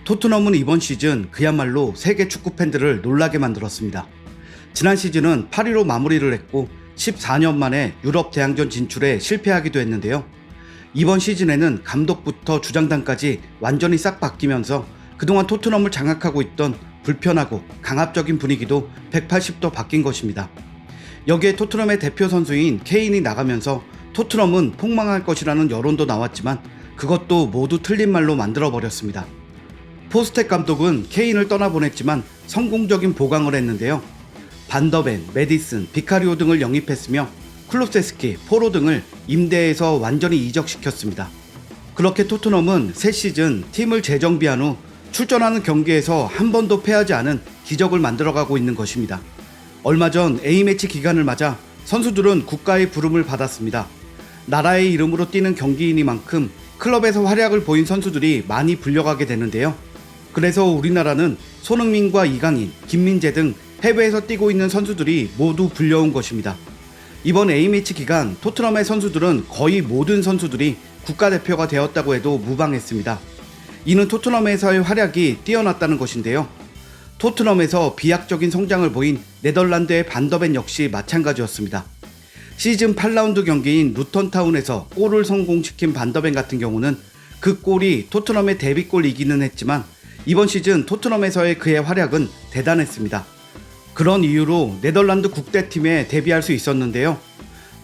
토트넘은 이번 시즌 그야말로 세계 축구 팬들을 놀라게 만들었습니다. 지난 시즌은 8위로 마무리를 했고 14년 만에 유럽 대항전 진출에 실패하기도 했는데요. 이번 시즌에는 감독부터 주장단까지 완전히 싹 바뀌면서 그동안 토트넘을 장악하고 있던 불편하고 강압적인 분위기도 180도 바뀐 것입니다. 여기에 토트넘의 대표 선수인 케인이 나가면서 토트넘은 폭망할 것이라는 여론도 나왔지만 그것도 모두 틀린 말로 만들어버렸습니다. 포스텍 감독은 케인을 떠나보냈지만 성공적인 보강을 했는데요. 반더벤, 메디슨, 비카리오 등을 영입했으며 클루세스키, 포로 등을 임대해서 완전히 이적시켰습니다. 그렇게 토트넘은 새 시즌 팀을 재정비한 후 출전하는 경기에서 한 번도 패하지 않은 기적을 만들어가고 있는 것입니다. 얼마 전 A매치 기간을 맞아 선수들은 국가의 부름을 받았습니다. 나라의 이름으로 뛰는 경기이니만큼 클럽에서 활약을 보인 선수들이 많이 불려가게 되는데요. 그래서 우리나라는 손흥민과 이강인, 김민재 등 해외에서 뛰고 있는 선수들이 모두 불려온 것입니다. 이번 A매치 기간 토트넘의 선수들은 거의 모든 선수들이 국가대표가 되었다고 해도 무방했습니다. 이는 토트넘에서의 활약이 뛰어났다는 것인데요. 토트넘에서 비약적인 성장을 보인 네덜란드의 반더벤 역시 마찬가지였습니다. 시즌 8라운드 경기인 루턴타운에서 골을 성공시킨 반더벤 같은 경우는 그 골이 토트넘의 데뷔골이기는 했지만 이번 시즌 토트넘에서의 그의 활약은 대단했습니다. 그런 이유로 네덜란드 국대팀에 데뷔할 수 있었는데요.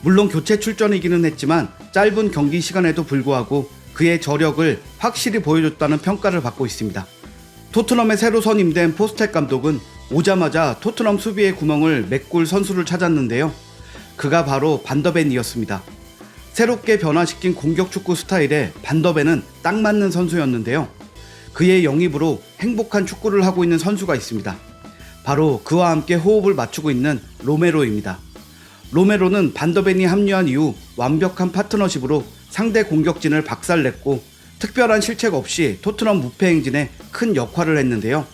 물론 교체 출전이기는 했지만 짧은 경기 시간에도 불구하고 그의 저력을 확실히 보여줬다는 평가를 받고 있습니다. 토트넘에 새로 선임된 포스텍 감독은 오자마자 토트넘 수비의 구멍을 메꿀 선수를 찾았는데요. 그가 바로 반더벤이었습니다. 새롭게 변화시킨 공격 축구 스타일에 반더벤은 딱 맞는 선수였는데요. 그의 영입으로 행복한 축구를 하고 있는 선수가 있습니다. 바로 그와 함께 호흡을 맞추고 있는 로메로입니다. 로메로는 반더벤이 합류한 이후 완벽한 파트너십으로 상대 공격진을 박살냈고 특별한 실책 없이 토트넘 무패 행진에 큰 역할을 했는데요.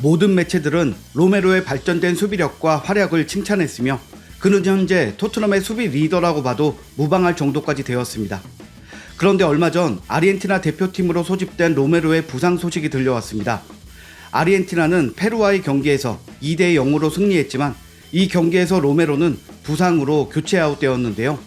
모든 매체들은 로메로의 발전된 수비력과 활약을 칭찬했으며 그는 현재 토트넘의 수비 리더라고 봐도 무방할 정도까지 되었습니다. 그런데 얼마 전 아르헨티나 대표팀으로 소집된 로메로의 부상 소식이 들려왔습니다. 아르헨티나는 페루와의 경기에서 2대 0으로 승리했지만 이 경기에서 로메로는 부상으로 교체 아웃되었는데요.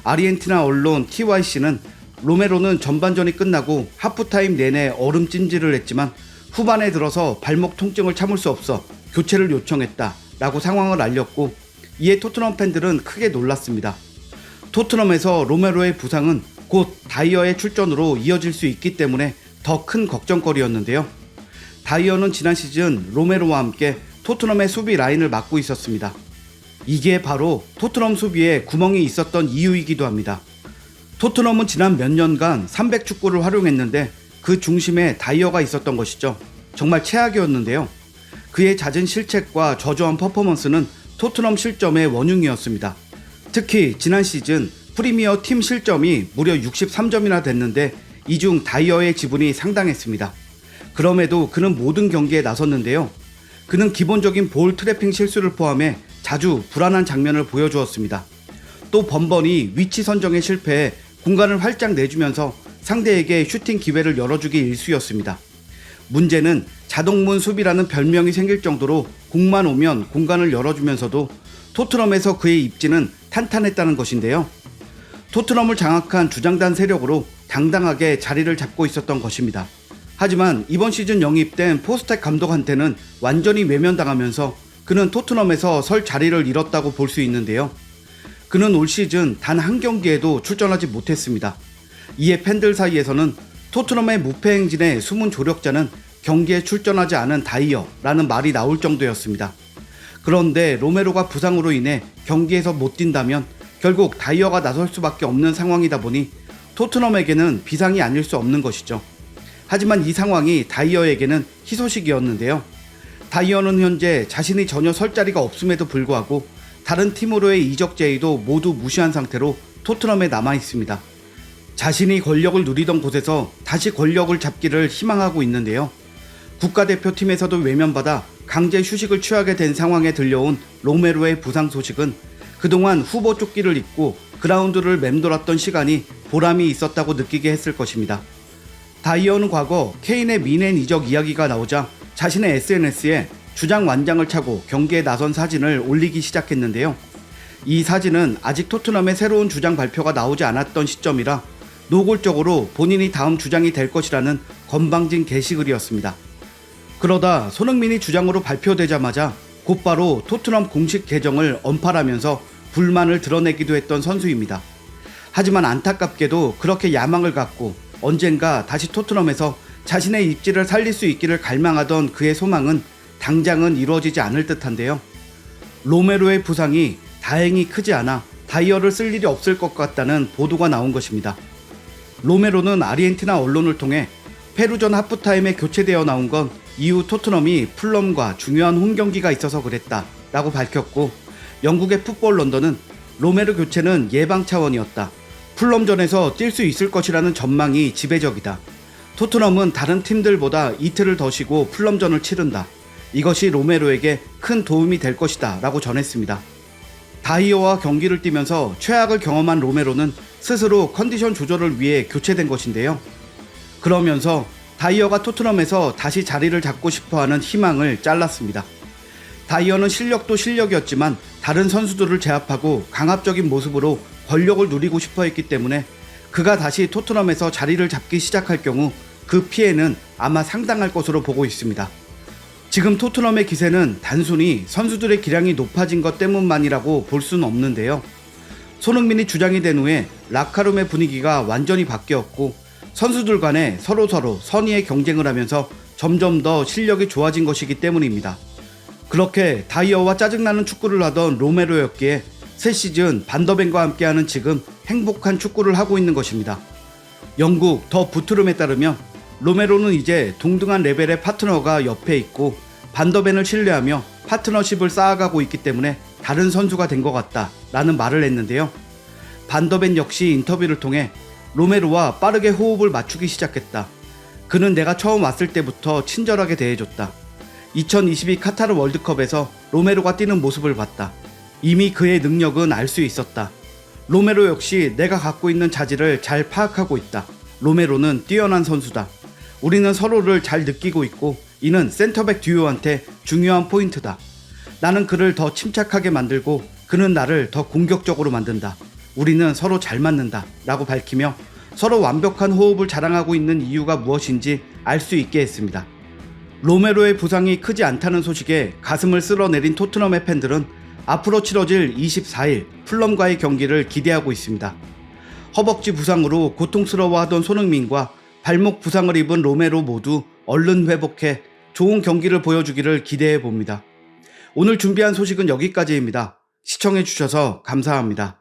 아르헨티나 언론 TYC는 로메로는 전반전이 끝나고 하프타임 내내 얼음 찜질을 했지만 후반에 들어서 발목 통증을 참을 수 없어 교체를 요청했다 라고 상황을 알렸고 이에 토트넘 팬들은 크게 놀랐습니다. 토트넘에서 로메로의 부상은 곧 다이어의 출전으로 이어질 수 있기 때문에 더 큰 걱정거리였는데요. 다이어는 지난 시즌 로메로와 함께 토트넘의 수비 라인을 맡고 있었습니다. 이게 바로 토트넘 수비에 구멍이 있었던 이유이기도 합니다. 토트넘은 지난 몇 년간 300축구를 활용했는데 그 중심에 다이어가 있었던 것이죠. 정말 최악이었는데요. 그의 잦은 실책과 저조한 퍼포먼스는 토트넘 실점의 원흉이었습니다. 특히 지난 시즌 프리미어 팀 실점이 무려 63점이나 됐는데 이 중 다이어의 지분이 상당했습니다. 그럼에도 그는 모든 경기에 나섰는데요. 그는 기본적인 볼 트래핑 실수를 포함해 자주 불안한 장면을 보여주었습니다. 또 번번이 위치 선정에 실패해 공간을 활짝 내주면서 상대에게 슈팅 기회를 열어주기 일쑤였습니다. 문제는 자동문 수비라는 별명이 생길 정도로 공만 오면 공간을 열어주면서도 토트넘에서 그의 입지는 탄탄했다는 것인데요. 토트넘을 장악한 주장단 세력으로 당당하게 자리를 잡고 있었던 것입니다. 하지만 이번 시즌 영입된 포스텍 감독한테는 완전히 외면당하면서 그는 토트넘에서 설 자리를 잃었다고 볼 수 있는데요. 그는 올 시즌 단 한 경기에도 출전하지 못했습니다. 이에 팬들 사이에서는 토트넘의 무패 행진의 숨은 조력자는 경기에 출전하지 않은 다이어라는 말이 나올 정도였습니다. 그런데 로메로가 부상으로 인해 경기에서 못 뛴다면 결국 다이어가 나설 수밖에 없는 상황이다 보니 토트넘에게는 비상이 아닐 수 없는 것이죠. 하지만 이 상황이 다이어에게는 희소식이었는데요. 다이어는 현재 자신이 전혀 설 자리가 없음에도 불구하고 다른 팀으로의 이적 제의도 모두 무시한 상태로 토트넘에 남아 있습니다. 자신이 권력을 누리던 곳에서 다시 권력을 잡기를 희망하고 있는데요. 국가대표팀에서도 외면받아 강제 휴식을 취하게 된 상황에 들려온 로메로의 부상 소식은 그동안 후보 조끼를 입고 그라운드를 맴돌았던 시간이 보람이 있었다고 느끼게 했을 것입니다. 다이어는 과거 케인의 미넨 이적 이야기가 나오자 자신의 SNS에 주장 완장을 차고 경기에 나선 사진을 올리기 시작했는데요. 이 사진은 아직 토트넘의 새로운 주장 발표가 나오지 않았던 시점이라 노골적으로 본인이 다음 주장이 될 것이라는 건방진 게시글이었습니다. 그러다 손흥민이 주장으로 발표되자마자 곧바로 토트넘 공식 계정을 언팔하면서 불만을 드러내기도 했던 선수입니다. 하지만 안타깝게도 그렇게 야망을 갖고 언젠가 다시 토트넘에서 자신의 입지를 살릴 수 있기를 갈망하던 그의 소망은 당장은 이루어지지 않을 듯한데요. 로메로의 부상이 다행히 크지 않아 다이어를 쓸 일이 없을 것 같다는 보도가 나온 것입니다. 로메로는 아르헨티나 언론을 통해 페루전 하프타임에 교체되어 나온 건 이후 토트넘이 풀럼과 중요한 홈경기가 있어서 그랬다 라고 밝혔고, 영국의 풋볼 런던은 로메로 교체는 예방 차원이었다. 풀럼전에서 뛸 수 있을 것이라는 전망이 지배적이다. 토트넘은 다른 팀들보다 이틀을 더 쉬고 풀럼전을 치른다. 이것이 로메로에게 큰 도움이 될 것이다 라고 전했습니다. 다이어와 경기를 뛰면서 최악을 경험한 로메로는 스스로 컨디션 조절을 위해 교체된 것인데요. 그러면서 다이어가 토트넘에서 다시 자리를 잡고 싶어하는 희망을 잘랐습니다. 다이어는 실력도 실력이었지만 다른 선수들을 제압하고 강압적인 모습으로 권력을 누리고 싶어 했기 때문에 그가 다시 토트넘에서 자리를 잡기 시작할 경우 그 피해는 아마 상당할 것으로 보고 있습니다. 지금 토트넘의 기세는 단순히 선수들의 기량이 높아진 것 때문만이라고 볼 수는 없는데요. 손흥민이 주장이 된 후에 라카룸의 분위기가 완전히 바뀌었고 선수들 간에 서로서로 선의의 경쟁을 하면서 점점 더 실력이 좋아진 것이기 때문입니다. 그렇게 다이어와 짜증나는 축구를 하던 로메로였기에 새 시즌 반더벤과 함께하는 지금 행복한 축구를 하고 있는 것입니다. 영국 더 부트름에 따르면 로메로는 이제 동등한 레벨의 파트너가 옆에 있고 반더벤을 신뢰하며 파트너십을 쌓아가고 있기 때문에 다른 선수가 된 것 같다 라는 말을 했는데요. 반더벤 역시 인터뷰를 통해 로메로와 빠르게 호흡을 맞추기 시작했다. 그는 내가 처음 왔을 때부터 친절하게 대해줬다. 2022 카타르 월드컵에서 로메로가 뛰는 모습을 봤다. 이미 그의 능력은 알 수 있었다. 로메로 역시 내가 갖고 있는 자질을 잘 파악하고 있다. 로메로는 뛰어난 선수다. 우리는 서로를 잘 느끼고 있고 이는 센터백 듀오한테 중요한 포인트다. 나는 그를 더 침착하게 만들고 그는 나를 더 공격적으로 만든다. 우리는 서로 잘 맞는다 라고 밝히며 서로 완벽한 호흡을 자랑하고 있는 이유가 무엇인지 알 수 있게 했습니다. 로메로의 부상이 크지 않다는 소식에 가슴을 쓸어내린 토트넘의 팬들은 앞으로 치러질 24일 풀럼과의 경기를 기대하고 있습니다. 허벅지 부상으로 고통스러워하던 손흥민과 발목 부상을 입은 로메로 모두 얼른 회복해 좋은 경기를 보여주기를 기대해 봅니다. 오늘 준비한 소식은 여기까지입니다. 시청해 주셔서 감사합니다.